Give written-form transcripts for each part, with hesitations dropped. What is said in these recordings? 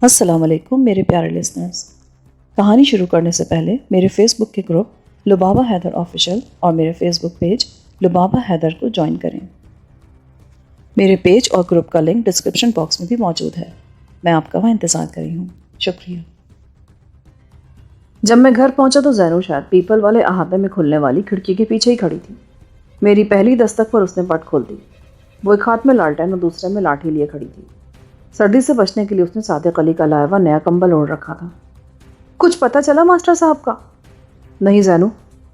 السلام علیکم میرے پیارے لسنرز. کہانی شروع کرنے سے پہلے میرے فیس بک کے گروپ لبابہ حیدر آفیشیل اور میرے فیس بک پیج لبابہ حیدر کو جوائن کریں. میرے پیج اور گروپ کا لنک ڈسکرپشن باکس میں بھی موجود ہے. میں آپ کا وہاں انتظار کر رہی ہوں. شکریہ. جب میں گھر پہنچا تو زینو شاید پیپل والے احاطے میں کھلنے والی کھڑکی کے پیچھے ہی کھڑی تھی. میری پہلی دستک پر اس نے پٹ کھول دی. وہ ایک ہاتھ میں لالٹین اور دوسرے میں لاٹھی لیے کھڑی تھی. سردی سے بچنے کے لیے اس نے صادق علی کا لایا ہوا نیا کمبل اوڑھ رکھا تھا. کچھ پتہ چلا ماسٹر صاحب کا؟ نہیں زینو،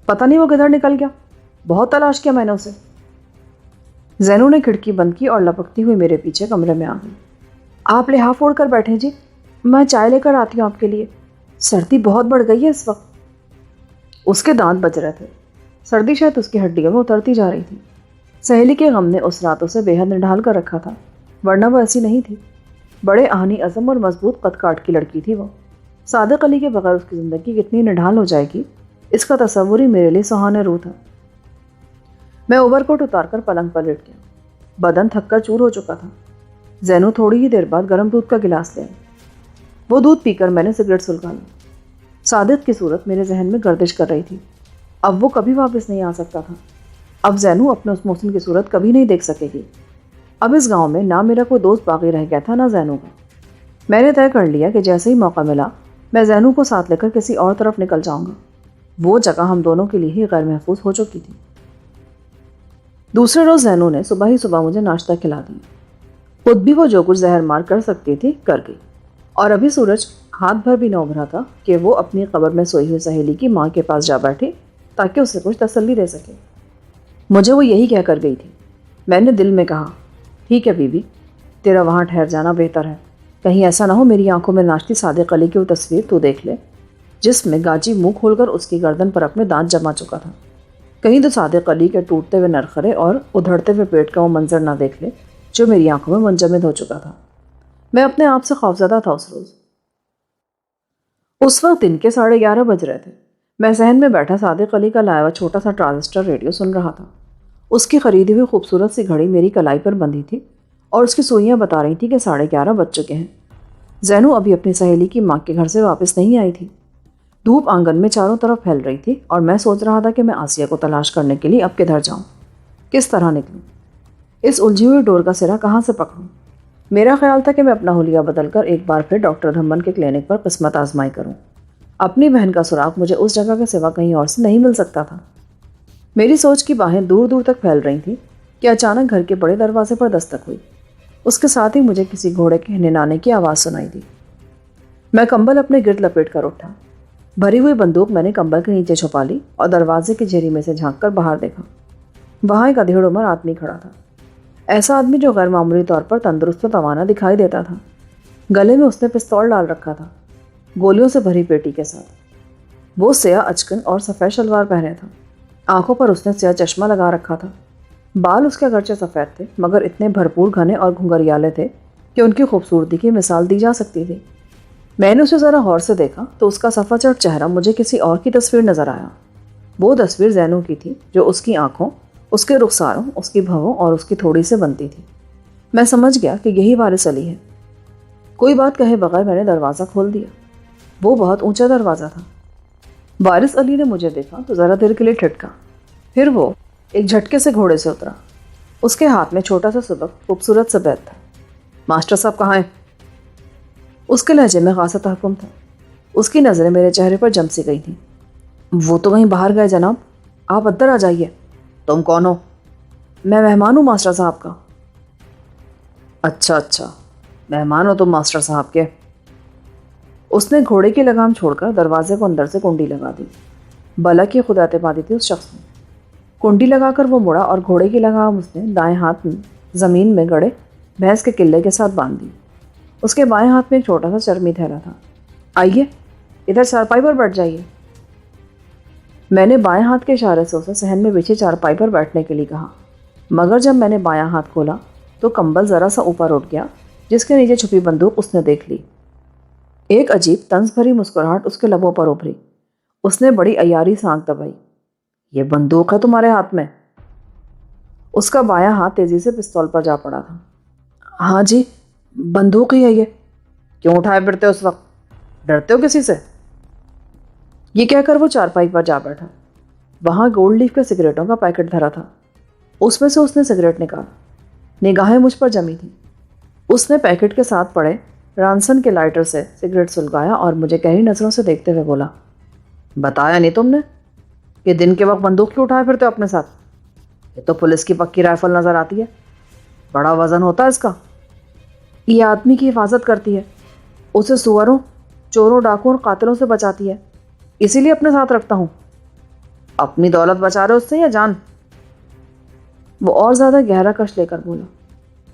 پتہ نہیں وہ کدھر نکل گیا. بہت تلاش کیا میں نے اسے. زینو نے کھڑکی بند کی اور لپکتی ہوئی میرے پیچھے کمرے میں آ گئی. آپ لحاف اوڑھ کر بیٹھے جی، میں چائے لے کر آتی ہوں آپ کے لیے. سردی بہت بڑھ گئی ہے اس وقت. اس کے دانت بج رہے تھے. سردی شاید اس کی ہڈیوں میں اترتی جا رہی تھی. سہیلی کے غم نے اس رات اسے بے حد نڈھال کر رکھا تھا، ورنہ وہ ایسی نہیں تھی. بڑے آہنی عزم اور مضبوط قد کاٹ کی لڑکی تھی وہ. صادق علی کے بغیر اس کی زندگی کتنی نڈھال ہو جائے گی، اس کا تصور ہی میرے لیے سہانے روح تھا. میں اوور کوٹ اتار کر پلنگ پر لیٹ گیا. بدن تھک کر چور ہو چکا تھا. زینو تھوڑی ہی دیر بعد گرم دودھ کا گلاس لے آئی. وہ دودھ پی کر میں نے سگریٹ سلگا لی. صادق کی صورت میرے ذہن میں گردش کر رہی تھی. اب وہ کبھی واپس نہیں آ سکتا تھا. اب زینو اپنے اس محسن کی صورت کبھی نہیں دیکھ سکے گی. اب اس گاؤں میں نہ میرا کوئی دوست باقی رہ گیا تھا نہ زینو کا. میں نے طے کر لیا کہ جیسے ہی موقع ملا میں زینو کو ساتھ لے کر کسی اور طرف نکل جاؤں گا. وہ جگہ ہم دونوں کے لیے ہی غیر محفوظ ہو چکی تھی. دوسرے روز زینو نے صبح ہی صبح مجھے ناشتہ کھلا دیا. خود بھی وہ جو کچھ زہر مار کر سکتی تھی کر گئی. اور ابھی سورج ہاتھ بھر بھی نہ ابھرا تھا کہ وہ اپنی قبر میں سوئی ہوئی سہیلی کی ماں کے پاس جا بیٹھی تاکہ اسے کچھ تسلی دے سکے. مجھے وہ یہی کہہ کر گئی تھی. میں نے دل میں کہا، ٹھیک ہے بی بی، تیرا وہاں ٹھہر جانا بہتر ہے. کہیں ایسا نہ ہو میری آنکھوں میں ناشتی صادق علی کی وہ تصویر تو دیکھ لے جس میں گاجی منہ کھول کر اس کی گردن پر اپنے دانت جما چکا تھا. کہیں تو صادق علی کے ٹوٹتے ہوئے نرخرے اور ادھڑتے ہوئے پیٹ کا وہ منظر نہ دیکھ لے جو میری آنکھوں میں منجمد ہو چکا تھا. میں اپنے آپ سے خوفزدہ تھا اس روز. اس وقت دن کے 11:30 بج رہے تھے. میں صحن میں بیٹھا صادق علی کا لایا ہوا چھوٹا سا ٹرانزسٹر ریڈیو سن رہا تھا. اس کی خریدی ہوئی خوبصورت سی گھڑی میری کلائی پر بندھی تھی اور اس کی سوئیاں بتا رہی تھی کہ 11:30 بج چکے ہیں. زینو ابھی اپنی سہیلی کی ماں کے گھر سے واپس نہیں آئی تھی. دھوپ آنگن میں چاروں طرف پھیل رہی تھی اور میں سوچ رہا تھا کہ میں آسیہ کو تلاش کرنے کے لیے اب کدھر جاؤں، کس طرح نکلوں، اس الجھی ہوئی ڈور کا سرا کہاں سے پکڑوں. میرا خیال تھا کہ میں اپنا حلیہ بدل کر ایک بار پھر ڈاکٹر دھمن کے کلینک پر قسمت آزمائی کروں. اپنی بہن کا سراغ مجھے اس جگہ کے سوا کہیں اور سے نہیں مل سکتا تھا. میری سوچ کی باہیں دور دور تک پھیل رہی تھیں کہ اچانک گھر کے بڑے دروازے پر دستک ہوئی. اس کے ساتھ ہی مجھے کسی گھوڑے کے ننانے کی آواز سنائی دی. میں کمبل اپنے گرد لپیٹ کر اٹھا. بھری ہوئی بندوق میں نے کمبل کے نیچے چھپا لی اور دروازے کی جھری میں سے جھانک کر باہر دیکھا. وہاں ایک ادھیڑ عمر آدمی کھڑا تھا. ایسا آدمی جو غیر معمولی طور پر تندرست و توانا دکھائی دیتا تھا. گلے میں اس نے پستول ڈال رکھا تھا، گولیوں سے بھری پیٹی کے ساتھ. وہ سیاہ اچکن اور سفید شلوار پہنے تھا. آنکھوں پر اس نے سیاہ چشمہ لگا رکھا تھا. بال اس کے اگرچہ سفید تھے مگر اتنے بھرپور گھنے اور گھنگریالے تھے کہ ان کی خوبصورتی کی مثال دی جا سکتی تھی. میں نے اسے ذرا غور سے دیکھا تو اس کا صفا چڑھ چہرہ مجھے کسی اور کی تصویر نظر آیا. وہ تصویر زینو کی تھی جو اس کی آنکھوں، اس کے رخساروں، اس کی بھووں اور اس کی تھوڑی سے بنتی تھی. میں سمجھ گیا کہ یہی وارث علی ہے. کوئی بات کہے بغیر میں نے دروازہ کھول دیا. وہ بہت اونچا دروازہ تھا. وارث علی نے مجھے دیکھا تو ذرا دیر کے لیے ٹھٹکا. پھر وہ ایک جھٹکے سے گھوڑے سے اترا. اس کے ہاتھ میں چھوٹا سا سبق خوبصورت سا بیت تھا. ماسٹر صاحب کہاں ہیں؟ اس کے لہجے میں خاصا تحکم تھا. اس کی نظریں میرے چہرے پر جم سی گئی تھیں. وہ تو کہیں باہر گئے جناب، آپ اندر آ جائیے. تم کون ہو؟ میں مہمان ہوں ماسٹر صاحب کا. اچھا مہمان ہو تم ماسٹر صاحب کے. اس نے گھوڑے کی لگام چھوڑ کر دروازے کو اندر سے کنڈی لگا دی. بلا کی خود اعتمادی تھی اس شخص میں. کنڈی لگا کر وہ مڑا اور گھوڑے کی لگام اس نے دائیں ہاتھ میں زمین میں گڑے بھینس کے قلعے کے ساتھ باندھ دی. اس کے بائیں ہاتھ میں ایک چھوٹا سا چرمی تھیلا تھا. آئیے ادھر چارپائی پر بیٹھ جائیے. میں نے بائیں ہاتھ کے اشارے سے اسے صحن میں بچھی چارپائی پر بیٹھنے کے لیے کہا، مگر جب میں نے بایاں ہاتھ کھولا تو کمبل ذرا سا اوپر اٹھ گیا جس کے نیچے چھپی بندوق اس نے دیکھ لی. ایک عجیب طنز بھری مسکراہٹ اس کے لبوں پر ابھری. اس نے بڑی عیاری سے آنکھ دبائی. یہ بندوق ہے تمہارے ہاتھ میں؟ اس کا بایاں ہاتھ تیزی سے پستول پر جا پڑا تھا. ہاں جی بندوق ہی ہے یہ. کیوں اٹھائے پھرتے ہو اس وقت؟ ڈرتے ہو کسی سے؟ یہ کہہ کر وہ چارپائی پر جا بیٹھا۔ وہاں گولڈ لیف کے سگریٹوں کا پیکٹ دھرا تھا۔ اس میں سے اس نے سگریٹ نکالا۔ نگاہیں مجھ پر جمی تھیں۔ اس نے پیکٹ کے ساتھ پڑے رانسن کے لائٹر سے سگریٹ سلگایا اور مجھے گہری نظروں سے دیکھتے ہوئے بولا، بتایا نہیں تم نے کہ دن کے وقت بندوق کیوں اٹھائے پھرتے ہو اپنے ساتھ؟ یہ تو پولیس کی پکی رائفل نظر آتی ہے، بڑا وزن ہوتا ہے اس کا۔ یہ آدمی کی حفاظت کرتی ہے، اسے سوروں، چوروں، ڈاکوں اور قاتلوں سے بچاتی ہے، اسی لیے اپنے ساتھ رکھتا ہوں۔ اپنی دولت بچا رہے ہو اس سے یا جان؟ وہ اور زیادہ گہرا کش لے کر بولا۔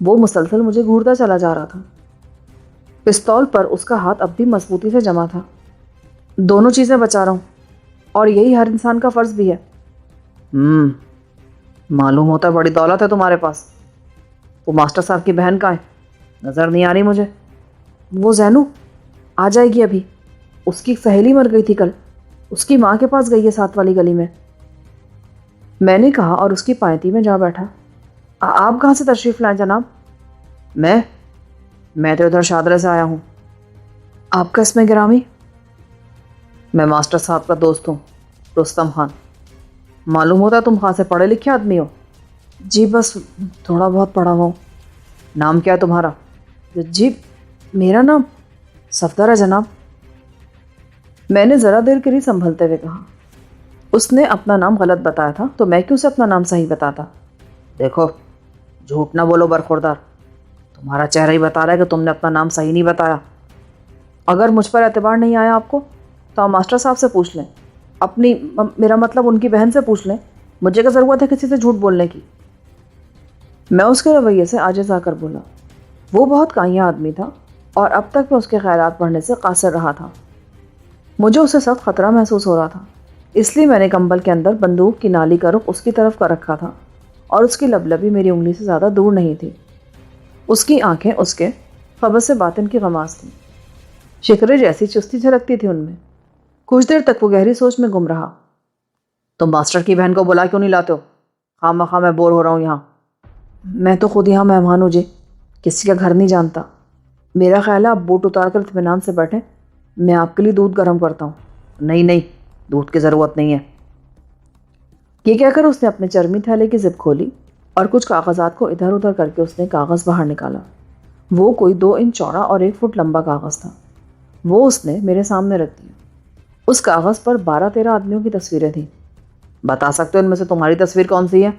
وہ مسلسل مجھے گھورتا چلا جا رہا تھا۔ پستول پر اس کا ہاتھ اب بھی مضبوطی سے جمع تھا۔ دونوں چیزیں بچا رہا ہوں، اور یہی ہر انسان کا فرض بھی ہے۔ معلوم ہوتا ہے بڑی دولت ہے تمہارے پاس۔ وہ ماسٹر صاحب کی بہن کا ہے، نظر نہیں آ رہی مجھے۔ وہ زینو آ جائے گی ابھی، اس کی سہیلی مر گئی تھی کل، اس کی ماں کے پاس گئی ہے ساتھ والی گلی میں نے کہا اور اس کی پائتی میں جا بیٹھا۔ آپ کہاں سے تشریف لائیں جناب؟ میں تو ادھر شادرے سے آیا ہوں۔ آپ کا اسم گرامی؟ میں ماسٹر صاحب کا دوست ہوں، رستم خان۔ معلوم ہوتا ہے تم خاصے پڑھے لکھے آدمی ہو۔ جی بس تھوڑا بہت پڑھا ہوا ہوں۔ نام کیا ہے تمہارا؟ جی میرا نام صفدر ہے جناب۔ میں نے ذرا دیر کے لیے سنبھلتے ہوئے کہا۔ اس نے اپنا نام غلط بتایا تھا تو میں کیوں سے اپنا نام صحیح بتاتا؟ دیکھو جھوٹ نہ بولو برخوردار، تمہارا چہرہ ہی بتا رہا ہے کہ تم نے اپنا نام صحیح نہیں بتایا۔ اگر مجھ پر اعتبار نہیں آیا آپ کو تو آپ ماسٹر صاحب سے پوچھ لیں، میرا مطلب ان کی بہن سے پوچھ لیں، مجھے کیا ضرورت ہے کسی سے جھوٹ بولنے کی؟ میں اس کے رویے سے عاجز آ کر بولا۔ وہ بہت کائیاں آدمی تھا اور اب تک میں اس کے خیالات پڑھنے سے قاصر رہا تھا۔ مجھے اسے سخت خطرہ محسوس ہو رہا تھا، اس لیے میں نے کمبل کے اندر بندوق کی نالی کا رخ اس کی طرف کر رکھا تھا اور اس کی لبلبی میری انگلی سے زیادہ دور نہیں تھی۔ اس کی آنکھیں اس کے خبث باطن کی غماز تھیں، شکرے جیسی چستی جھلکتی تھی ان میں۔ کچھ دیر تک وہ گہری سوچ میں گم رہا۔ تم ماسٹر کی بہن کو بلا کیوں نہیں لاتے ہو؟ خواہ مخواہ میں بور ہو رہا ہوں یہاں۔ میں تو خود یہاں مہمان ہوں جی، کسی کا گھر نہیں جانتا۔ میرا خیال ہے آپ بوٹ اتار کر اطمینان سے بیٹھیں، میں آپ کے لیے دودھ گرم کرتا ہوں۔ نہیں دودھ کی ضرورت نہیں ہے۔ یہ کہہ کر اس نے اپنے چرمی تھیلے کی زپ کھولی اور کچھ کاغذات کو ادھر ادھر کر کے اس نے کاغذ باہر نکالا۔ وہ کوئی 2 انچ چوڑا اور 1 فٹ لمبا کاغذ تھا۔ وہ اس نے میرے سامنے رکھ دیا۔ اس کاغذ پر 12-13 آدمیوں کی تصویریں تھیں۔ بتا سکتے ہو ان میں سے تمہاری تصویر کون سی ہے؟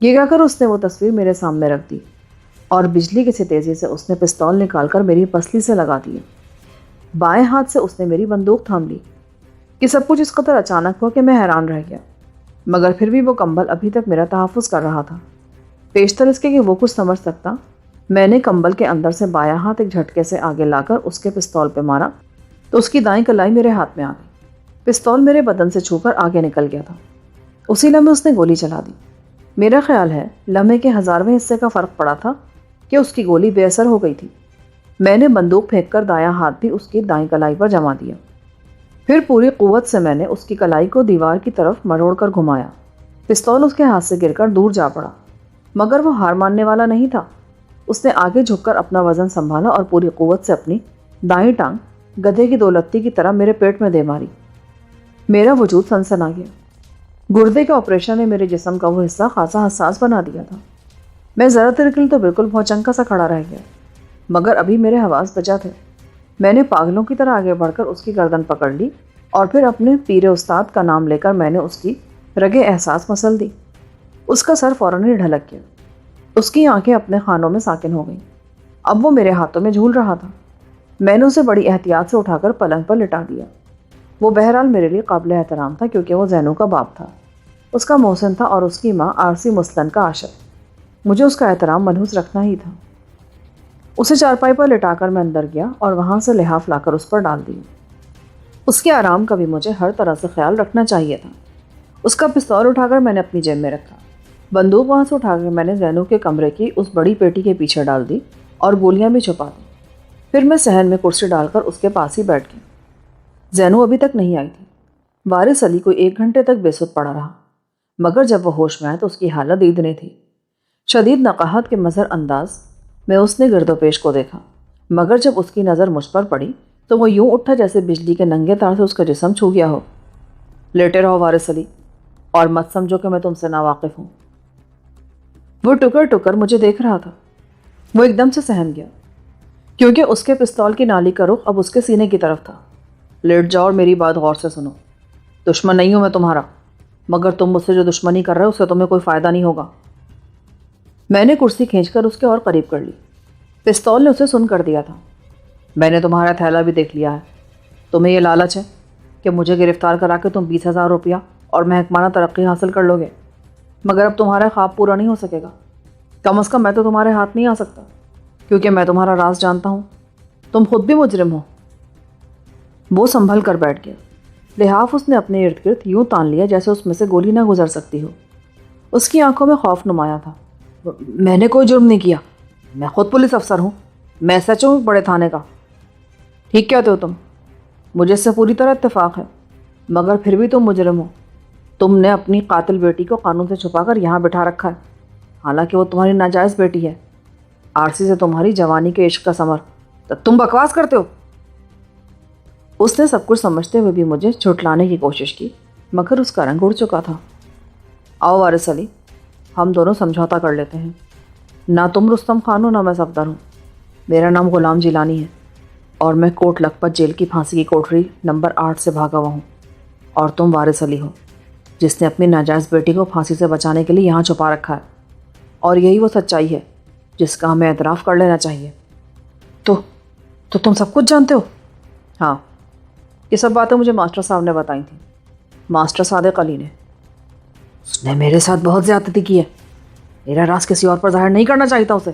یہ کہہ کر اس نے وہ تصویر میرے سامنے رکھ دی اور بجلی کی سی تیزی سے اس نے پستول نکال کر میری پسلی سے لگا دیا۔ بائیں ہاتھ سے اس نے میری بندوق تھام لی۔ کہ سب کچھ اس قدر اچانک ہوا کہ میں حیران رہ گیا، مگر پھر بھی وہ کمبل ابھی تک میرا تحفظ کر رہا تھا۔ پیشتر اس کے کہ وہ کچھ سمجھ سکتا، میں نے کمبل کے اندر سے بایاں ہاتھ ایک جھٹکے سے آگے لا کر اس کے پستول پہ مارا تو اس کی دائیں کلائی میرے ہاتھ میں آ گئی۔ پستول میرے بدن سے چھو کر آگے نکل گیا تھا۔ اسی لمحے اس نے گولی چلا دی۔ میرا خیال ہے لمحے کے 1000ویں حصے کا فرق پڑا تھا کہ اس کی گولی بے اثر ہو گئی تھی۔ میں نے بندوق پھینک کر دایاں ہاتھ بھی اس کی دائیں کلائی پر جما دیا۔ پھر پوری قوت سے میں نے اس کی کلائی کو دیوار کی طرف مروڑ کر گھمایا۔ پستول اس کے ہاتھ سے گر کر دور جا پڑا، مگر وہ ہار ماننے والا نہیں تھا۔ اس نے آگے جھک کر اپنا وزن سنبھالا اور پوری قوت سے اپنی دائیں ٹانگ گدھے کی 2 لتی کی طرح میرے پیٹ میں دے ماری۔ میرا وجود سنسن آ گیا۔ گردے کے آپریشن نے میرے جسم کا وہ حصہ خاصا حساس بنا دیا تھا۔ میں ذرا دیر کے لیے تو بالکل بھوچنکا سا کھڑا رہ گیا، مگر ابھی میرے حواس بچا تھے۔ میں نے پاگلوں کی طرح آگے بڑھ کر اس کی گردن پکڑ لی اور پھر اپنے پیر استاد کا نام لے کر میں نے اس کی رگے احساس مسل دی۔ اس کا سر فوراً ہی ڈھلک گیا۔ اس کی آنکھیں اپنے خانوں میں ساکن ہو گئیں۔ اب وہ میرے ہاتھوں میں جھول رہا تھا۔ میں نے اسے بڑی احتیاط سے اٹھا کر پلنگ پر لٹا دیا۔ وہ بہرحال میرے لیے قابل احترام تھا کیونکہ وہ زینو کا باپ تھا، اس کا محسن تھا اور اس کی ماں عارسی مسلن کا عاشق۔ مجھے اس کا احترام منحوس رکھنا ہی تھا۔ اسے چارپائی پر لٹا کر میں اندر گیا اور وہاں سے لحاف لا کر اس پر ڈال دیا۔ اس کے آرام کا بھی مجھے ہر طرح سے خیال رکھنا چاہیے تھا۔ اس کا پستول اٹھا کر میں نے اپنی جیب میں رکھا۔ بندوق وہاں سے اٹھا کر میں نے زینو کے کمرے کی اس بڑی پیٹی کے پیچھے ڈال دی اور گولیاں بھی چھپا دی۔ پھر میں صحن میں کرسی ڈال کر اس کے پاس ہی بیٹھ گیا۔ زینو ابھی تک نہیں آئی تھی۔ وارث علی کوئی 1 گھنٹے تک بے سود پڑا رہا، مگر جب وہ ہوش میں آئے تو اس کی حالت ایدھنے تھی۔ شدید نقاہت کے مظہر انداز میں اس نے گرد و پیش کو دیکھا، مگر جب اس کی نظر مجھ پر پڑی تو وہ یوں اٹھا جیسے بجلی کے ننگے تار سے اس کا جسم چھو گیا ہو۔ لیٹے رہو وارث علی، اور مت سمجھو کہ میں تم سے ناواقف ہوں۔ وہ ٹکر ٹکر مجھے دیکھ رہا تھا۔ وہ ایک دم سے سہم گیا کیونکہ اس کے پستول کی نالی کا رخ اب اس کے سینے کی طرف تھا۔ لیٹ جاؤ اور میری بات غور سے سنو۔ دشمن نہیں ہوں میں تمہارا، مگر تم مجھ سے جو دشمنی کر رہے ہو اس سے تمہیں کوئی فائدہ نہیں ہوگا۔ میں نے کرسی کھینچ کر اس کے اور قریب کر لی۔ پستول نے اسے سن کر دیا تھا۔ میں نے تمہارا تھیلا بھی دیکھ لیا ہے۔ تمہیں یہ لالچ ہے کہ مجھے گرفتار کرا کے تم 20,000 روپیہ اور محکمانہ ترقی حاصل کر لو گے، مگر اب تمہارا خواب پورا نہیں ہو سکے گا۔ کم از کم میں تو تمہارے ہاتھ نہیں آ سکتا، کیونکہ میں تمہارا راز جانتا ہوں۔ تم خود بھی مجرم ہو۔ وہ سنبھل کر بیٹھ گیا۔ لحاف اس نے اپنے ارد گرد یوں تان لیا جیسے اس میں سے گولی نہ گزر سکتی ہو۔ اس کی آنکھوں میں خوف نمایاں تھا۔ میں نے کوئی جرم نہیں کیا، میں خود پولیس افسر ہوں، میں سچ ہوں بڑے تھانے کا۔ ٹھیک کہتے ہو تم، مجھے اس سے پوری طرح اتفاق ہے، مگر پھر بھی تم مجرم ہو۔ تم نے اپنی قاتل بیٹی کو قانون سے چھپا کر یہاں بٹھا رکھا ہے، حالانکہ وہ تمہاری ناجائز بیٹی ہے، عارضی سے تمہاری جوانی کے عشق کا ثمر۔ تم بکواس کرتے ہو۔ اس نے سب کچھ سمجھتے ہوئے بھی مجھے جھٹلانے کی کوشش کی، مگر اس کا رنگ اڑ چکا تھا۔ آؤ وارث علی، ہم دونوں سمجھوتا کر لیتے ہیں۔ نہ تم رستم خان ہو، نہ میں صفدر ہوں۔ میرا نام غلام جیلانی ہے، اور میں کوٹ لکھپت جیل کی پھانسی کی کوٹری نمبر 8 سے بھاگا ہوا ہوں، اور تم وارث علی ہو، جس نے اپنی ناجائز بیٹی کو پھانسی سے بچانے کے لیے یہاں چھپا رکھا ہے، اور یہی وہ سچائی ہے جس کا ہمیں اعتراف کر لینا چاہیے۔ تو تم سب کچھ جانتے ہو؟ ہاں، یہ سب باتیں مجھے ماسٹر صاحب نے بتائی تھیں، ماسٹر صادق علی نے۔ اس نے میرے ساتھ بہت زیادتی کی ہے، میرا راز کسی اور پر ظاہر نہیں کرنا چاہیے تھا اسے۔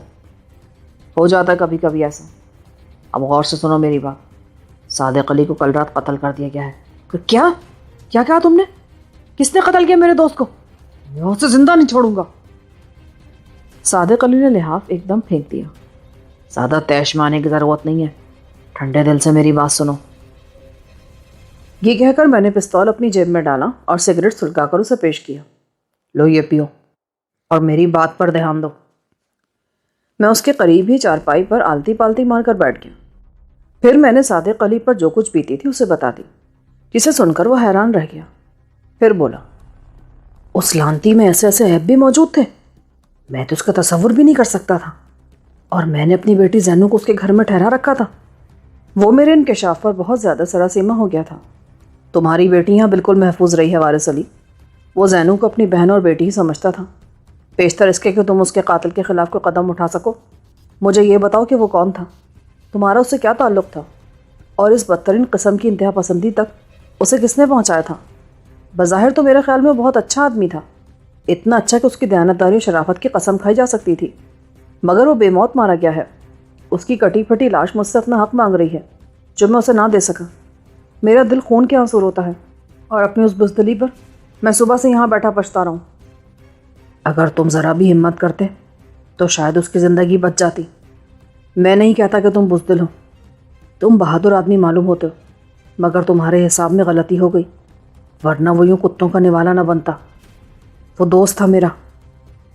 ہو جاتا ہے کبھی کبھی ایسا۔ اب غور سے سنو میری بات۔ صادق علی کو کل رات قتل کر دیا گیا ہے۔ کیا کہا تم نے؟ کس نے قتل کیا میرے دوست کو؟ میں اسے زندہ نہیں چھوڑوں گا۔ صادق علی نے لحاف ایک دم پھینک دیا۔ زیادہ تیش مانے کی ضرورت نہیں ہے، ٹھنڈے دل سے میری بات سنو۔ یہ کہہ کر میں نے پستول اپنی جیب میں ڈالا اور سگریٹ سلگا کر اسے پیش کیا۔ لو یہ پیو، اور میری بات پر دھیان دو۔ میں اس کے قریب ہی چارپائی پر آلتی پالتی مار کر بیٹھ گیا۔ پھر میں نے صادق علی پر جو کچھ بیتی تھی اسے بتا دی، جسے سن کر وہ حیران رہ گیا۔ پھر بولا، اس لانتی میں ایسے ایسے عیب بھی موجود تھے، میں تو اس کا تصور بھی نہیں کر سکتا تھا، اور میں نے اپنی بیٹی زینو کو اس کے گھر میں ٹھہرا رکھا تھا۔ وہ میرے انکشاف پر بہت زیادہ سراسیمہ ہو گیا تھا۔ تمہاری بیٹی یہاں بالکل محفوظ رہی ہے وارث علی۔ وہ زینو کو اپنی بہن اور بیٹی ہی سمجھتا تھا، پیشتر اس کے کہ تم اس کے قاتل کے خلاف کوئی قدم اٹھا سکو۔ مجھے یہ بتاؤ کہ وہ کون تھا، تمہارا اس سے کیا تعلق تھا، اور اس بدترین قسم کی انتہا پسندی تک اسے کس نے پہنچایا تھا؟ بظاہر تو میرے خیال میں بہت اچھا آدمی تھا، اتنا اچھا کہ اس کی دیانتداری و شرافت کی قسم کھائی جا سکتی تھی، مگر وہ بے موت مارا گیا ہے۔ اس کی کٹی پھٹی لاش مجھ سے اپنا حق مانگ رہی ہے جو میں اسے نہ دے سکا۔ میرا دل خون کے آنسو روتا ہے، اور اپنی اس بزدلی پر میں صبح سے یہاں بیٹھا پچھتا رہا ہوں۔ اگر تم ذرا بھی ہمت کرتے تو شاید اس کی زندگی بچ جاتی۔ میں نہیں کہتا کہ تم بزدل ہو، تم بہادر آدمی معلوم ہوتے ہو، مگر تمہارے حساب میں غلطی ہو گئی، ورنہ وہ یوں کتوں کا نوالا نہ بنتا۔ وہ دوست تھا میرا،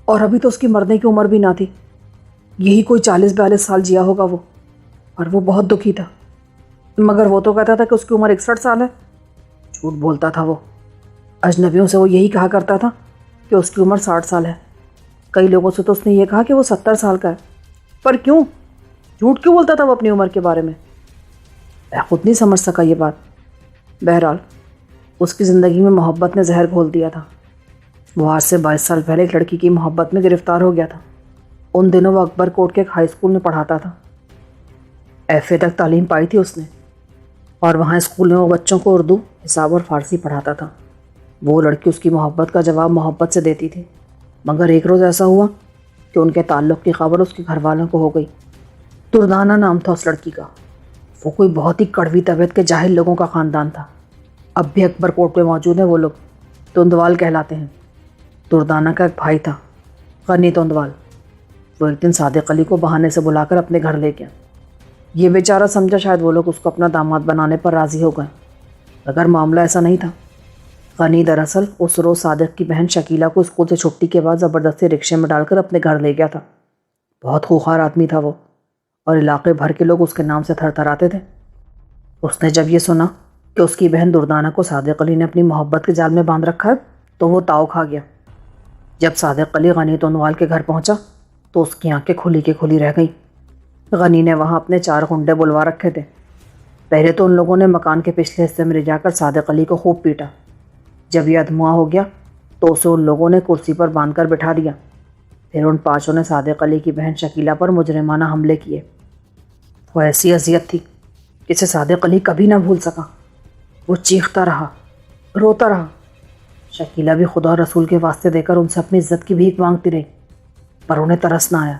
اور ابھی تو اس کی مرنے کی عمر بھی نہ تھی، یہی کوئی 40-42 سال جیا ہوگا وہ، اور وہ بہت دکھی تھا، مگر وہ تو کہتا تھا کہ اس کی عمر 61 سال ہے۔ جھوٹ بولتا تھا وہ، اجنبیوں سے وہ یہی کہا کرتا تھا کہ اس کی عمر 60 سال ہے، کئی لوگوں سے تو اس نے یہ کہا کہ وہ 70 سال کا ہے۔ پر کیوں جھوٹ کیوں بولتا تھا وہ اپنی عمر کے بارے میں؟ میں خود نہیں سمجھ سکا یہ بات۔ بہرحال اس کی زندگی میں محبت نے زہر گھول دیا تھا۔ وہ آج سے 22 سال پہلے ایک لڑکی کی محبت میں گرفتار ہو گیا تھا۔ ان دنوں وہ اکبر کوٹ کے ایک ہائی اسکول میں پڑھاتا تھا، ایف اے تک تعلیم پائی تھی اس نے، اور وہاں اسکول میں وہ بچوں کو اردو، حساب اور فارسی پڑھاتا تھا۔ وہ لڑکی اس کی محبت کا جواب محبت سے دیتی تھی، مگر ایک روز ایسا ہوا کہ ان کے تعلق کی خبر اس کے گھر والوں کو ہو گئی۔ دردانہ نام تھا اس لڑکی کا۔ وہ کوئی بہت ہی کڑوی طبیعت کے جاہل لوگوں کا خاندان تھا۔ اب بھی اکبر کوٹ میں موجود ہیں وہ لوگ، توندوال کہلاتے ہیں۔ دردانہ کا ایک بھائی تھا، غنی توندوال۔ وہ ایک دن صادق علی کو بہانے سے بلا کر اپنے گھر لے گیا۔ یہ بیچارہ سمجھا شاید وہ لوگ اس کو اپنا داماد بنانے پر راضی ہو گئے، مگر معاملہ ایسا نہیں تھا۔ غنی دراصل اس روز صادق کی بہن شکیلہ کو اسکول سے چھٹی کے بعد زبردستی رکشے میں ڈال کر اپنے گھر لے گیا تھا۔ بہت خوخار آدمی تھا وہ، اور علاقے بھر کے لوگ اس کے نام سے تھر تھر آتے تھے۔ اس نے جب یہ سنا کہ اس کی بہن دردانہ کو صادق علی نے اپنی محبت کے جال میں باندھ رکھا ہے تو وہ تاؤ کھا گیا۔ جب صادق علی غنی تونوال کے گھر پہنچا تو اس کی آنکھیں کھلی کی کھلی رہ گئیں۔ غنی نے وہاں اپنے 4 غنڈے بلوا رکھے تھے۔ پہلے تو ان لوگوں نے مکان کے پچھلے حصے میں لے جا کر صادق علی کو خوب پیٹا۔ جب یہ ادموا ہو گیا تو اسے ان لوگوں نے کرسی پر باندھ کر بٹھا دیا۔ پھر ان 5 نے صادق علی کی بہن شکیلہ پر مجرمانہ حملے کیے۔ وہ ایسی اذیت تھی کہ اسے صادق علی کبھی نہ بھول سکا۔ وہ چیختا رہا، روتا رہا۔ شکیلہ بھی خدا اور رسول کے واسطے دے کر ان سے اپنی عزت کی بھیک مانگتی رہی، پر انہیں ترس نہ آیا۔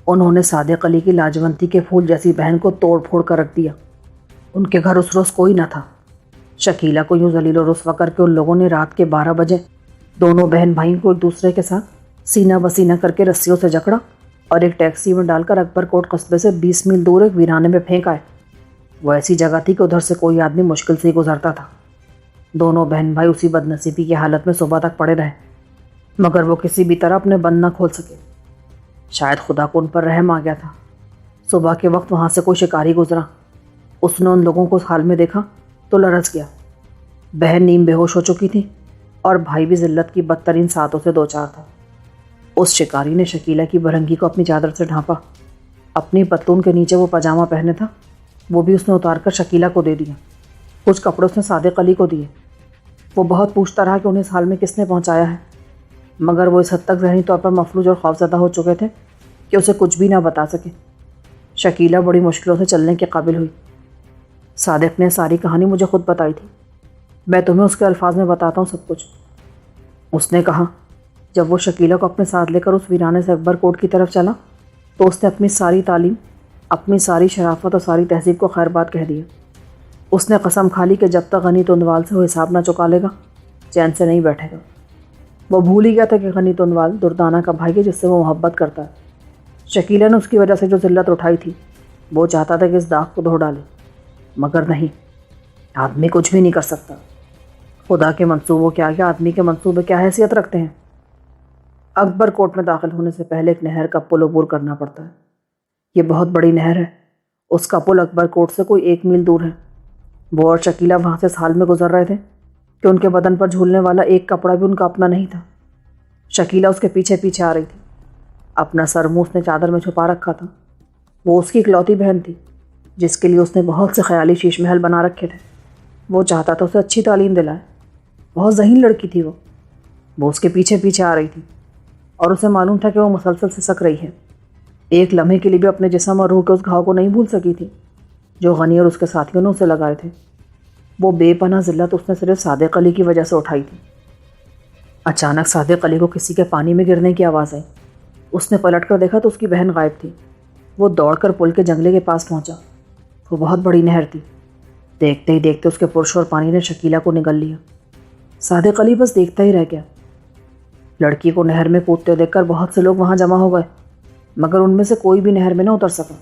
انہوں نے صادق علی کی لاجونتی کے پھول جیسی بہن کو توڑ پھوڑ کر رکھ دیا۔ ان کے گھر اس روز کوئی نہ تھا۔ شکیلہ کو یوں ذلیل و رسوا کر کے ان لوگوں نے رات کے 12 بجے دونوں بہن بھائیوں کو ایک دوسرے کے ساتھ سینہ بسینہ کر کے رسیوں سے جکڑا اور ایک ٹیکسی میں ڈال کر اکبر کوٹ قصبے سے 20 میل دور ایک ویرانے میں پھینک آئے۔ وہ ایسی جگہ تھی کہ ادھر سے کوئی آدمی مشکل سے ہی گزرتا تھا۔ دونوں بہن بھائی اسی بدنصیبی کی حالت میں صبح تک پڑے رہے، مگر وہ کسی بھی طرح اپنے بند نہ کھول سکے۔ شاید خدا کو ان پر رحم آ گیا تھا۔ صبح کے وقت وہاں سے کوئی شکاری گزرا۔ اس نے ان لوگوں کو اس حال میں دیکھا تو لرز گیا۔ بہن نیم بے ہوش ہو چکی تھی اور بھائی بھی ذلت کی بدترین ساتوں سے دوچار تھا۔ اس شکاری نے شکیلہ کی برہنگی کو اپنی چادر سے ڈھانپا۔ اپنی پتلون کے نیچے وہ پاجامہ پہنے تھا، وہ بھی اس نے اتار کر شکیلہ کو دے دیا۔ کچھ کپڑے اس نے صادق علی کو دیے۔ وہ بہت پوچھتا رہا کہ انہیں اس حال میں کس نے پہنچایا ہے، مگر وہ اس حد تک ذہنی طور پر مفلوج اور خوفزدہ ہو چکے تھے کہ اسے کچھ بھی نہ بتا سکے۔ شکیلہ بڑی مشکلوں سے چلنے کے قابل ہوئی۔ صادق نے ساری کہانی مجھے خود بتائی تھی، میں تمہیں اس کے الفاظ میں بتاتا ہوں سب کچھ۔ اس نے کہا جب وہ شکیلہ کو اپنے ساتھ لے کر اس ویرانے سے اکبر کوٹ کی طرف چلا تو اس نے اپنی ساری تعلیم، اپنی ساری شرافت اور ساری تہذیب کو خیر بات کہہ دیا۔ اس نے قسم کھا لی کہ جب تک غنی تونوال سے وہ حساب نہ چکا لے گا چین سے نہیں بیٹھے گا۔ وہ بھول ہی گیا تھا کہ غنی تونوال دردانہ کا بھائی ہے جس سے وہ محبت کرتا ہے۔ شکیلہ نے اس کی وجہ سے جو ذلت اٹھائی تھی وہ چاہتا تھا کہ اس داغ کو دھو ڈالے، مگر نہیں، آدمی کچھ بھی نہیں کر سکتا۔ خدا کے منصوبوں کے آگے آدمی کے منصوبے کیا حیثیت رکھتے ہیں؟ اکبر کوٹ میں داخل ہونے سے پہلے ایک نہر کا پل عبور کرنا پڑتا ہے۔ یہ بہت بڑی نہر ہے۔ اس کا پل اکبر کوٹ سے کوئی 1 میل دور ہے۔ وہ اور شکیلہ وہاں سے اس حال میں گزر رہے تھے کہ ان کے بدن پر جھولنے والا ایک کپڑا بھی ان کا اپنا نہیں تھا۔ شکیلہ اس کے پیچھے پیچھے آ رہی تھی۔ اپنا سر منہ اس نے چادر میں چھپا رکھا تھا۔ وہ اس کی اکلوتی بہن تھی جس کے لیے اس نے بہت سے خیالی شیش محل بنا رکھے تھے۔ وہ چاہتا تھا اسے اچھی تعلیم دلائے۔ بہت ذہین لڑکی تھی وہ اس کے پیچھے پیچھے آ رہی تھی اور اسے معلوم تھا کہ وہ مسلسل سسک رہی ہے۔ ایک لمحے کے لیے بھی اپنے جسم اور روح کے اس گھاؤ کو نہیں بھول سکی تھی جو غنی اور اس کے ساتھیوں نے اسے لگائے تھے۔ وہ بے پناہ ذلت اس نے صرف صادق علی کی وجہ سے اٹھائی تھی۔ اچانک صادق علی کو کسی کے پانی میں گرنے کی آواز آئی۔ اس نے پلٹ کر دیکھا تو اس کی بہن غائب تھی۔ وہ دوڑ کر پل کے جنگلے کے پاس پہنچا۔ وہ بہت بڑی نہر تھی۔ دیکھتے ہی دیکھتے اس کے پرشور پانی نے شکیلہ کو نگل لیا۔ صادق علی بس دیکھتا ہی رہ گیا۔ لڑکی کو نہر میں کودتے دیکھ کر بہت سے لوگ وہاں جمع ہو گئے، مگر ان میں سے کوئی بھی نہر میں نہ اتر سکا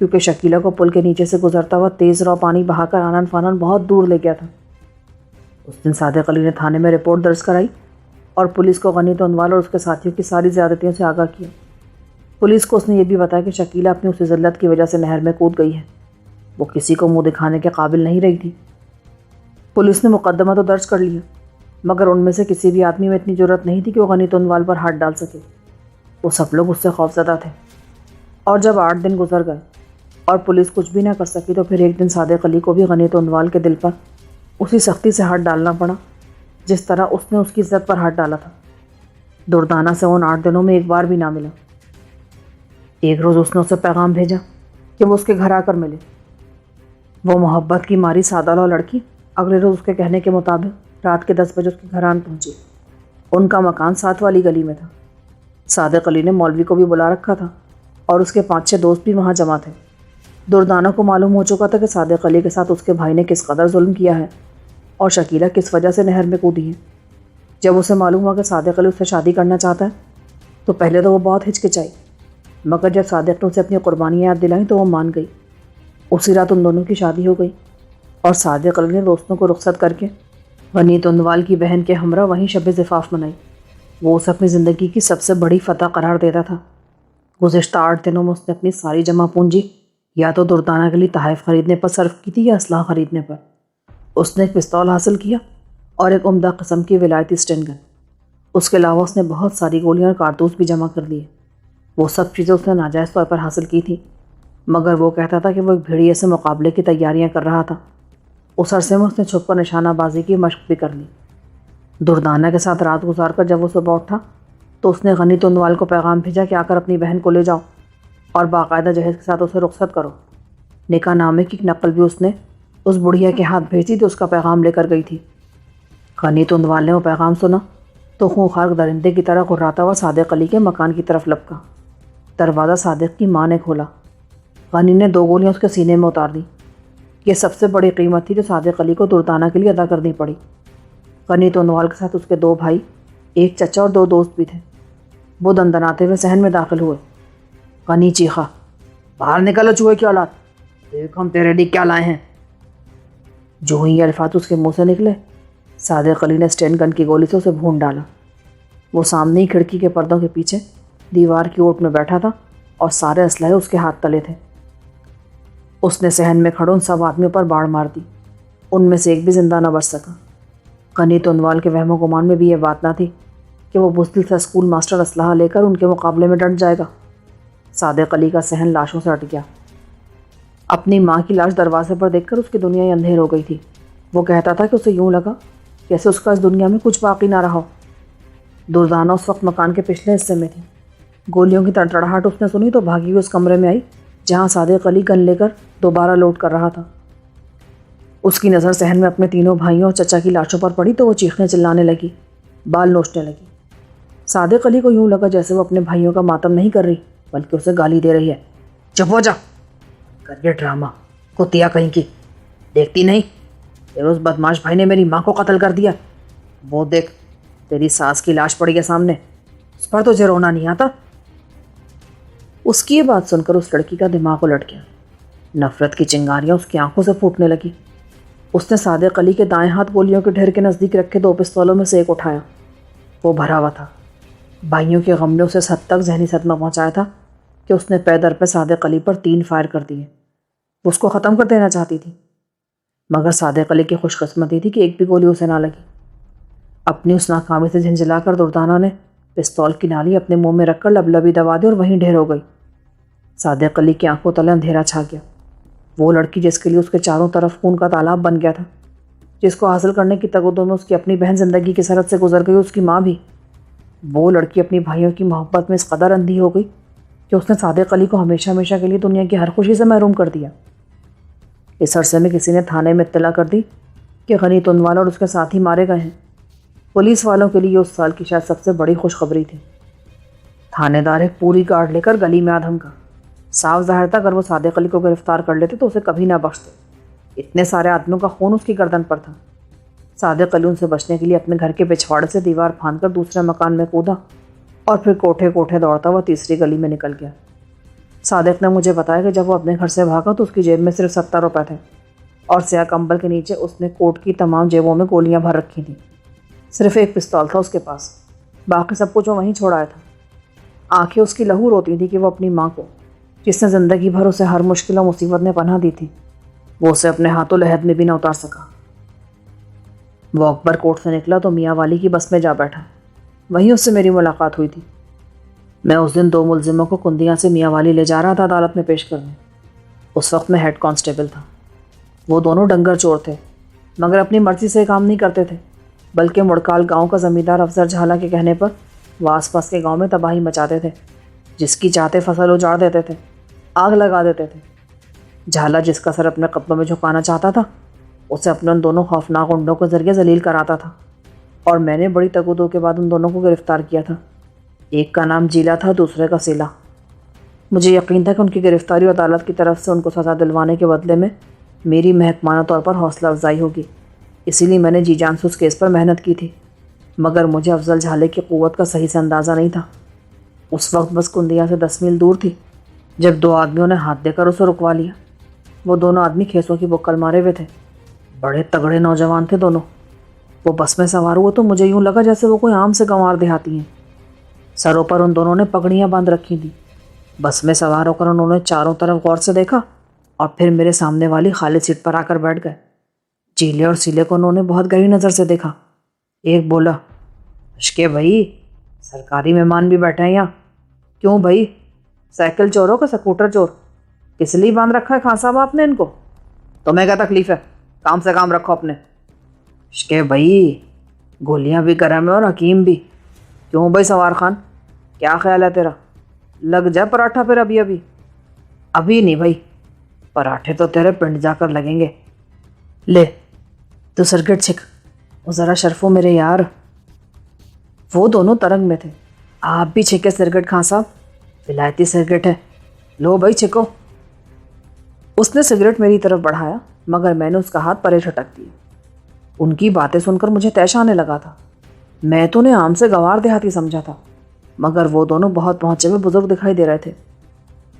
کیونکہ شکیلہ کو پل کے نیچے سے گزرتا ہوا تیز رو پانی بہا کر آنن فانن بہت دور لے گیا تھا۔ اس دن صادق علی نے تھانے میں رپورٹ درج کرائی اور پولیس کو غنی تونوال اور اس کے ساتھیوں کی ساری زیادتیوں سے آگاہ کیا۔ پولیس کو اس نے یہ بھی بتایا کہ شکیلہ اپنی اسی ذلت کی وجہ سے نہر میں کود گئی ہے۔ وہ کسی کو منہ دکھانے کے قابل نہیں رہی تھی۔ پولیس نے مقدمہ تو درج کر لیا، مگر ان میں سے کسی بھی آدمی میں اتنی جرت نہیں تھی کہ وہ غنی تونوال پر ہاتھ ڈال سکے۔ وہ سب لوگ اس سے خوفزدہ تھے۔ اور جب 8 دن گزر گئے اور پولیس کچھ بھی نہ کر سکی تو پھر ایک دن صادق علی کو بھی غنی تونوال کے دل پر اسی سختی سے ہاتھ ڈالنا پڑا جس طرح اس نے اس کی عزت پر ہاتھ ڈالا تھا۔ دردانہ سے ان 8 دنوں میں ایک بار بھی نہ ملا۔ ایک روز اس نے اسے پیغام بھیجا کہ وہ اس کے گھر آ کر ملے۔ وہ محبت کی ماری سادہ لو لڑکی اگلے روز اس کے کہنے کے مطابق رات کے 10 بجے اس کے گھر آن پہنچی۔ ان کا مکان 7 والی گلی میں تھا۔ صادق علی نے مولوی کو بھی بلا رکھا تھا اور اس کے 5-6 دوست بھی وہاں جمع تھے۔ دردانہ کو معلوم ہو چکا تھا کہ صادق علی کے ساتھ اس کے بھائی نے کس قدر ظلم کیا ہے اور شکیلہ کس وجہ سے نہر میں کودی ہے۔ جب اسے معلوم ہوا کہ صادق علی اس سے شادی کرنا چاہتا ہے تو پہلے تو وہ بہت ہچکچائی، مگر جب صادق نے اسے اپنی قربانیاں یاد دلائیں تو وہ مان گئی۔ اسی رات ان دونوں کی شادی ہو گئی اور صادق علی نے دوستوں کو رخصت کر کے غنی تونوال کی بہن کے ہمراہ وہیں شب زفاف منائی۔ وہ اسے اپنی زندگی کی سب سے بڑی فتح قرار دیتا تھا۔ گزشتہ 8 دنوں میں اس نے اپنی ساری جمع پونجی یا تو دردانہ کے لیے تحائف خریدنے پر صرف کی تھی یا اسلحہ خریدنے پر۔ اس نے ایک پستول حاصل کیا اور ایک عمدہ قسم کی ولایتی اسٹین گن۔ اس کے علاوہ اس نے بہت ساری گولیاں اور کارتوس بھی جمع کر لیے۔ وہ سب چیزیں اس نے ناجائز طور پر حاصل کی تھیں، مگر وہ کہتا تھا کہ وہ ایک بھیڑیے سے مقابلے کی تیاریاں کر رہا تھا۔ اس عرصے میں اس نے چھپ کر نشانہ بازی کی مشق بھی کر لی۔ دردانہ کے ساتھ رات گزار کر جب وہ صبح اٹھا تو اس نے غنی تندوال کو پیغام بھیجا کہ آ کر اپنی بہن کو لے جاؤ اور باقاعدہ جہیز کے ساتھ اسے رخصت کرو۔ نکاح نامے کی ایک نقل بھی اس نے اس بڑھیا کے ہاتھ بھیجی تو اس کا پیغام لے کر گئی تھی۔ غنی تندوال نے وہ پیغام سنا تو خونخوار درندے کی طرح غراتا ہوا صادق علی کے مکان کی طرف لپکا۔ دروازہ صادق کی ماں نے کھولا۔ غنی نے 2 گولیاں اس کے سینے میں اتار دیں۔ یہ سب سے بڑی قیمت تھی جو صادق علی کو دردانہ کے لیے ادا کرنی پڑی۔ غنی تندوال کے ساتھ اس کے 2 بھائی، ایک چچا اور 2 دوست بھی تھے۔ وہ دندناتے ہوئے صحن میں داخل ہوئے۔ غنی چیخا، باہر نکلو چوہے کی اولاد، دیکھ ہم تیرے لیے کیا لائے ہیں۔ جو ہی یہ الفاظ اس کے منہ سے نکلے، صادق علی نے اسٹین گن کی گولی سے اسے بھون ڈالا۔ وہ سامنے ہی کھڑکی کے پردوں کے پیچھے دیوار کی اوٹ میں بیٹھا تھا اور سارے اسلحے اس کے ہاتھ تلے تھے۔ اس نے صحن میں کھڑے ان سب آدمیوں پر باڑ مار دی۔ ان میں سے ایک بھی زندہ نہ بچ سکا۔ غنی تندوال کے وہم و گمان میں بھی یہ بات نہ تھی کہ وہ بزدل سا اسکول ماسٹر اسلحہ لے کر ان کے مقابلے میں ڈٹ جائے گا۔ صادق علی کا صحن لاشوں سے ہٹ گیا۔ اپنی ماں کی لاش دروازے پر دیکھ کر اس کی دنیا ہی اندھیر ہو گئی تھی۔ وہ کہتا تھا کہ اسے یوں لگا جیسے اس کا اس دنیا میں کچھ باقی نہ رہا ہو۔ دردانہ اس وقت مکان کے پچھلے حصے میں تھی۔ گولیوں کی تڑتڑاہٹ اس نے سنی تو بھاگی ہوئی اس کمرے میں آئی جہاں صادق علی گن لے کر دوبارہ لوڈ کر رہا تھا۔ اس کی نظر صحن میں اپنے تینوں بھائیوں اور چچا کی لاشوں پر پڑی تو وہ چیخنے چلانے لگی، بال نوچنے لگی۔ صادق علی کو یوں لگا جیسے وہ اپنے بھائیوں کا ماتم نہیں کر رہی بلکہ اسے گالی دے رہی ہے۔ چپ ہو جا، کر یہ ڈرامہ، کتیا کہیں کی، دیکھتی نہیں تیرے اس بدماش بھائی نے میری ماں کو قتل کر دیا۔ وہ دیکھ تیری ساس کی لاش پڑی ہے سامنے، اس پر تجھے رونا نہیں آتا؟ اس کی یہ بات سن کر اس لڑکی کا دماغ الٹ گیا۔ نفرت کی چنگاریاں اس کی آنکھوں سے پھوٹنے لگی۔ اس نے صادق علی کے دائیں ہاتھ گولیوں کے ڈھیر کے نزدیک رکھے 2 پستولوں میں سے ایک اٹھایا۔ وہ بھرا ہوا تھا۔ بھائیوں کے غم نے اسے اس حد تک ذہنی صدمہ پہنچایا تھا کہ اس نے پے در پہ صادق علی پر 3 فائر کر دیے۔ وہ اس کو ختم کر دینا چاہتی تھی، مگر صادق علی کی خوش قسمتی تھی کہ ایک بھی گولی اسے نہ لگی۔ اپنی اس ناکامی سے جھنجھلا کر دردانہ نے پستول کی نالی اپنے منہ میں رکھ کر لبلبی دبا دی اور وہیں ڈھیر ہو گئی۔ صادق علی کی آنکھوں تلے اندھیرا چھا گیا۔ وہ لڑکی جس کے لیے اس کے چاروں طرف خون کا تالاب بن گیا تھا، جس کو حاصل کرنے کی تگودوں میں اس کی اپنی بہن زندگی کی سرحد سے گزر گئی، اس کی ماں بھی، وہ لڑکی اپنی بھائیوں کی محبت میں اس قدر اندھی ہو گئی کہ اس نے صادق علی کو ہمیشہ ہمیشہ کے لیے دنیا کی ہر خوشی سے محروم کر دیا۔ اس عرصے میں کسی نے تھانے میں اطلاع کر دی کہ غنی تندوال اور اس کے ساتھی مارے گئے ہیں۔ پولیس والوں کے لیے اس سال کی شاید سب سے بڑی خوشخبری تھی۔ تھانے دار ایک پوری گارڈ لے کر گلی میں آ دھمکا۔ صاف ظاہر تھا اگر وہ صادق علی کو گرفتار کر لیتے تو اسے کبھی نہ بخشتے۔ اتنے سارے آدمیوں کا خون اس کی گردن پر تھا۔ صادق علی ان سے بچنے کے لیے اپنے گھر کے پچھواڑے سے دیوار پھاند کر دوسرے مکان میں کودا اور پھر کوٹھے کوٹھے دوڑتا ہوا تیسری گلی میں نکل گیا۔ صادق نے مجھے بتایا کہ جب وہ اپنے گھر سے بھاگا تو اس کی جیب میں صرف 70 روپے تھے اور سیاہ کمبل کے نیچے اس نے کوٹ کی تمام جیبوں میں گولیاں بھر رکھی تھیں۔ صرف ایک پستول تھا اس کے پاس، باقی سب کچھ وہ وہیں چھوڑایا تھا۔ آنکھیں اس کی لہو روتی تھی کہ وہ اپنی ماں کو، جس نے زندگی بھر اسے ہر مشکل و مصیبت میں پناہ دی تھی، وہ اسے اپنے ہاتھوں لحد میں بھی نہ اتار سکا۔ وہ اکبر کوٹ سے نکلا تو میاں والی کی بس میں جا بیٹھا۔ وہیں اس سے میری ملاقات ہوئی تھی۔ میں اس دن 2 ملزموں کو کندیاں سے میاں والی لے جا رہا تھا عدالت میں پیش کرنے۔ اس وقت میں ہیڈ کانسٹیبل تھا۔ وہ دونوں ڈنگر چور تھے، مگر اپنی مرضی سے کام نہیں کرتے تھے، بلکہ مڑکال گاؤں کا زمیندار افضل جھالا کے کہنے پر وہ آس پاس کے گاؤں میں تباہی مچاتے تھے، جس کی چاہتے فصل اجاڑ دیتے تھے، آگ لگا دیتے تھے۔ جھالا جس کا سر اپنے قدموں میں جھکانا چاہتا تھا، اسے اپنے ان دونوں خوفناک گنڈوں کے ذریعے ذلیل کراتا تھا، اور میں نے بڑی تگودوں کے بعد ان دونوں کو گرفتار کیا تھا۔ ایک کا نام جیلا تھا، دوسرے کا سیلا۔ مجھے یقین تھا کہ ان کی گرفتاری عدالت کی طرف سے ان کو سزا دلوانے کے بدلے میں میری محکمانہ طور پر حوصلہ افزائی ہوگی، اسی لیے میں نے جی جان سے اس کیس پر محنت کی تھی، مگر مجھے افضل جھالے کی قوت کا صحیح سے اندازہ نہیں تھا۔ اس وقت بس کندیا سے 10 میل دور تھی جب 2 آدمیوں نے ہاتھ دے کر اسے رکوا لیا۔ وہ دونوں آدمی کھیسوں کی بکل مارے ہوئے تھے، بڑے تگڑے نوجوان تھے دونوں۔ وہ بس میں سوار ہوئے تو مجھے یوں لگا جیسے وہ کوئی عام سے گنوار دیہاتی ہیں۔ سروں پر ان دونوں نے پگڑیاں باندھ رکھی تھیں۔ بس میں سوار ہو کر انہوں نے چاروں طرف غور سے دیکھا اور پھر میرے سامنے والی خالی سیٹ پر آ کر بیٹھ گئے۔ جیلے اور سیلے کو انہوں نے بہت گہری نظر سے دیکھا۔ ایک بولا، اشکے بھائی، سرکاری مہمان بھی بیٹھے ہیں یہاں۔ کیوں بھائی، سائیکل چور ہو کہ سکوٹر چور؟ کس لیے باندھ رکھا ہے خان صاحب آپ نے ان کو؟ تمہیں کیا تکلیف ہے؟ کام سے کام رکھو اپنے۔ اشکے بھائی، گولیاں بھی گرم ہیں اور حکیم بھی۔ کیوں بھائی سوار خان، کیا خیال ہے تیرا؟ لگ جائے پراٹھا پھر ابھی ابھی نہیں بھائی، پراٹھے تو تیرے پنڈ جا کر لگیں گے۔ لے تو سرگٹ چھک، وہ ذرا شرفو میرے یار۔ وہ دونوں ترنگ میں تھے۔ آپ بھی چھکے سرگٹ خان صاحب، ولایتی سرگٹ ہے، لو بھائی چھکو۔ اس نے سگریٹ میری طرف بڑھایا مگر میں نے اس کا ہاتھ پرے جھٹک دیا۔ ان کی باتیں سن کر مجھے طیش آنے لگا تھا۔ میں تو انہیں عام سے گوار دیہاتی سمجھا تھا مگر وہ دونوں بہت پہنچے ہوئے بزرگ دکھائی دے رہے تھے۔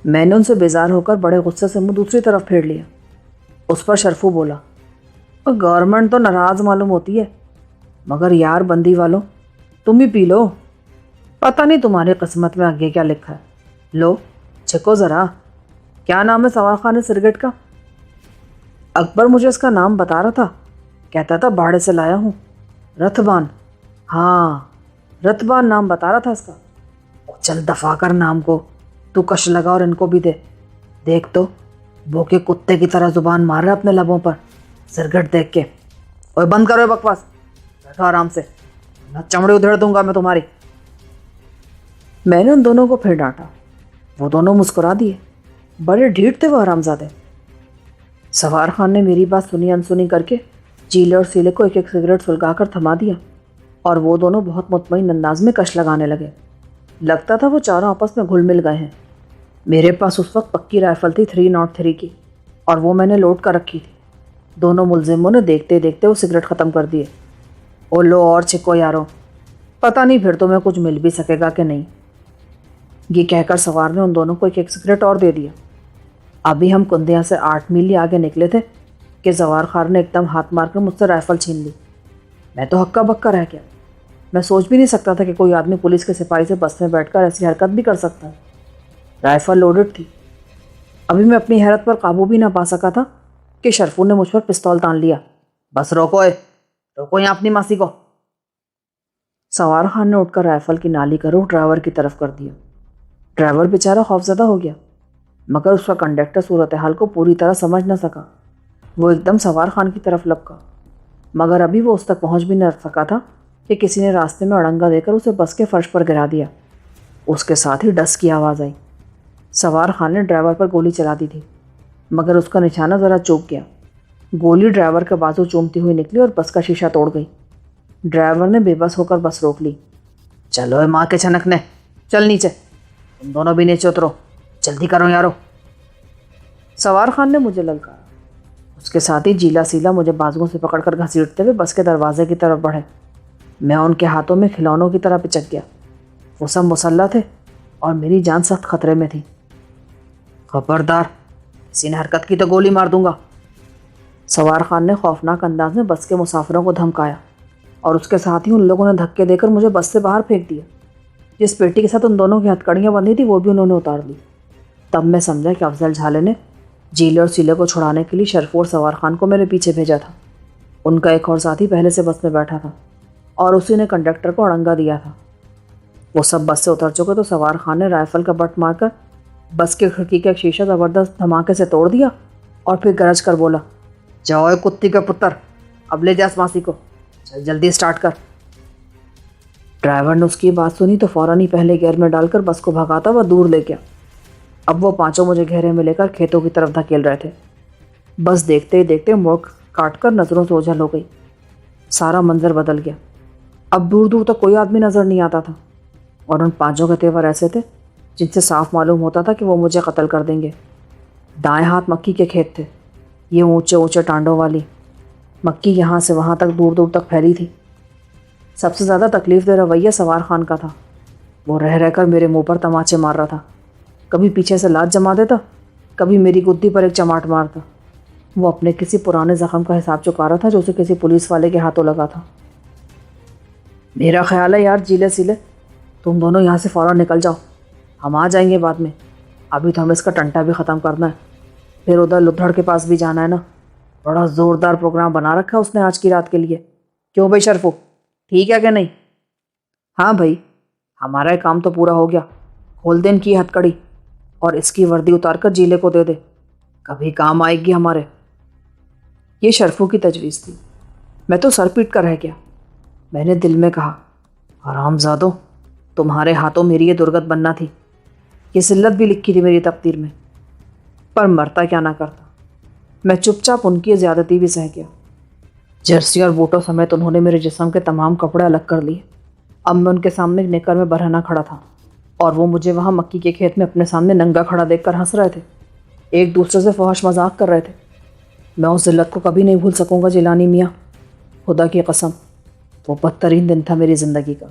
میں نے ان سے بیزار ہو کر بڑے غصے سے منہ دوسری طرف پھیر لیا۔ اس پر شرفو بولا، گورنمنٹ تو ناراض معلوم ہوتی ہے مگر یار بندی والوں، تم ہی پی لو، پتہ نہیں تمہاری قسمت میں آگے کیا لکھا ہے۔ لو چھکو ذرا۔ کیا نام ہے سوار خان سرگٹ کا؟ اکبر مجھے اس کا نام بتا رہا تھا، کہتا تھا باڑے سے لایا ہوں۔ رتبان، ہاں رتبان نام بتا رہا تھا اس کا۔ چل دفاع کر نام کو، تو کش لگا اور ان کو بھی دے۔ دیکھ تو بھوکے کتے کی طرح زبان مار رہا اپنے لبوں پر سرگٹ دیکھ کے۔ اوے بند کرو بکواس، بیٹھو آرام سے، نہ چمڑی ادھیڑ دوں گا میں تمہاری۔ میں نے ان دونوں کو پھر ڈانٹا۔ وہ دونوں مسکرا دیے۔ بڑے ڈھیٹ تھے وہ حرامزادے۔ سوار خان نے میری بات سنی انسنی کر کے جیلے اور سیلے کو ایک ایک سگریٹ سلگا کر تھما دیا اور وہ دونوں بہت مطمئن انداز میں کش لگانے لگے۔ لگتا تھا وہ چاروں آپس میں گھل مل گئے ہیں۔ میرے پاس اس وقت پکی رائفل تھی 303 کی اور وہ میں نے لوڈ کر رکھی تھی۔ دونوں ملزموں نے دیکھتے دیکھتے وہ سگریٹ ختم کر دیے۔ او لو اور چھکو یارو، پتہ نہیں پھر تمہیں کچھ مل بھی سکے گا کہ نہیں۔ یہ کہہ کر سوار نے ان دونوں کو ایک ایک سگریٹ اور دے دیا۔ ابھی ہم کندیاں سے 8 میل آگے نکلے تھے کہ سوار خان نے ایک دم ہاتھ مار کر مجھ سے رائفل چھین لی۔ میں تو ہکا بکا رہ گیا۔ میں سوچ بھی نہیں سکتا تھا کہ کوئی آدمی پولیس کے سپاہی سے بس میں بیٹھ کر ایسی حرکت بھی کر سکتا ہے۔ رائفل لوڈڈ تھی۔ ابھی میں اپنی حیرت پر قابو بھی نہ پا سکا تھا کہ شرفو نے مجھ پر پستول تان لیا۔ بس روکو روکو یہاں اپنی ماسی کو۔ سوار خان نے اٹھ کر رائفل کی نالی کا رخ ڈرائیور کی طرف کر دیا۔ ڈرائیور بیچارہ خوفزدہ ہو گیا مگر اس کا کنڈکٹر صورتحال کو پوری طرح سمجھ نہ سکا۔ وہ ایک دم سوار خان کی طرف لپکا مگر ابھی وہ اس تک پہنچ بھی نہ سکا تھا کہ کسی نے راستے میں اڑنگا دے کر اسے بس کے فرش پر گرا دیا۔ اس کے ساتھ ہی ڈس کی آواز آئی۔ سوار خان نے ڈرائیور پر گولی چلا دی تھی مگر اس کا نشانہ ذرا چوک گیا۔ گولی ڈرائیور کا بازو چومتی ہوئی نکلی اور بس کا شیشہ توڑ گئی۔ ڈرائیور نے بے بس ہو کر بس روک لی۔ چلو اے ماں کے چھنکنے، چل نیچے، تم دونوں بھی نیچے اترو، جلدی کرو یارو۔ سوار خان نے مجھے للکارا۔ اس کے ساتھ ہی جیلا سیلا مجھے بازوؤں سے پکڑ کر گھسیٹتے ہوئے بس کے دروازے کی طرف بڑھے۔ میں ان کے ہاتھوں میں کھلونوں کی طرح پچک گیا۔ وہ سب مسلح تھے اور میری جان سخت خطرے میں تھی۔ خبردار، کسی نے حرکت کی تو گولی مار دوں گا۔ سوار خان نے خوفناک انداز میں بس کے مسافروں کو دھمکایا اور اس کے ساتھ ہی ان لوگوں نے دھکے دے کر مجھے بس سے باہر پھینک دیا۔ جس پیٹی کے ساتھ ان دونوں کی ہتھکڑیاں بندھی تھی وہ بھی انہوں نے اتار لی۔ تب میں سمجھا کہ افضل جھالے نے جیلے اور سیلے کو چھڑانے کے لیے شرفو اور سوار خان کو میرے پیچھے بھیجا تھا۔ ان کا ایک اور ساتھی پہلے سے بس میں بیٹھا تھا اور اسی نے کنڈکٹر کو اڑنگا دیا تھا۔ وہ سب بس سے اتر چکے تو سوار خان نے رائفل کا بٹ مار کر بس کی کھڑکی کا ایک شیشہ زبردست دھماکے سے توڑ دیا اور پھر گرج کر بولا، جاؤ اے کتی کا پتر، اب لے جاس ماسی کو، چل جلدی اسٹارٹ کر۔ ڈرائیور نے اس کی بات سنی تو فوراً ہی پہلے گیئر میں ڈال کر بس کو بھگاتا ہوا دور لے گیا۔ اب وہ پانچوں مجھے گھیرے میں لے کر کھیتوں کی طرف دھکیل رہے تھے۔ بس دیکھتے ہی دیکھتے موڑ کاٹ کر نظروں سے اوجھل ہو گئی۔ سارا منظر بدل گیا۔ اب دور دور تک کوئی آدمی نظر نہیں آتا تھا اور ان پانچوں کے تیور ایسے تھے جن سے صاف معلوم ہوتا تھا کہ وہ مجھے قتل کر دیں گے۔ دائیں ہاتھ مکی کے کھیت تھے، یہ اونچے اونچے ٹانڈوں والی مکی یہاں سے وہاں تک دور دور تک پھیلی تھی۔ سب سے زیادہ تکلیف دہ رویہ سوار خان کا تھا۔ وہ رہ رہ کر میرے منہ پر تماچے مار رہا تھا، کبھی پیچھے سے لات جما دیتا، کبھی میری گدی پر ایک چماٹ مارتا۔ وہ اپنے کسی پرانے زخم کا حساب چکا رہا تھا جو اسے کسی پولیس والے کے ہاتھوں لگا تھا۔ میرا خیال ہے یار جیلے سیلے، تم دونوں یہاں سے فوراً نکل جاؤ، ہم آ جائیں گے بعد میں، ابھی تو ہمیں اس کا ٹنٹا بھی ختم کرنا ہے، پھر ادھر لدھڑ کے پاس بھی جانا ہے نا۔ بڑا زوردار پروگرام بنا رکھا اس نے آج کی رات کے لیے۔ کیوں بھائی شرفو، ٹھیک ہے کہ نہیں؟ ہاں بھائی، ہمارا یہ کام تو پورا ہو گیا، کھول دے ان کی ہتھ کڑی اور اس کی وردی اتار کر جیلے کو دے دے، کبھی کام آئے گی ہمارے۔ یہ شرفو کی تجویز تھی۔ میں تو سر پیٹ کر رہ گیا۔ میں نے دل میں کہا، حرام زادو، تمہارے ہاتھوں میری یہ درگت بننا تھی، یہ ذلت بھی لکھی تھی میری تقدیر میں، پر مرتا کیا نہ کرتا۔ میں چپ چاپ ان کی زیادتی بھی سہ گیا۔ جرسی اور بوٹوں سمیت انہوں نے میرے جسم کے تمام کپڑے الگ کر لیے۔ اب میں ان کے سامنے نکر میں برہنہ کھڑا تھا اور وہ مجھے وہاں مکی کے کھیت میں اپنے سامنے ننگا کھڑا دیکھ کر ہنس رہے تھے، ایک دوسرے سے فحش مذاق کر رہے تھے۔ میں اس ذلت کو کبھی نہیں بھول سکوں گا جیلانی میاں، خدا کی قسم وہ بدترین دن تھا میری زندگی کا۔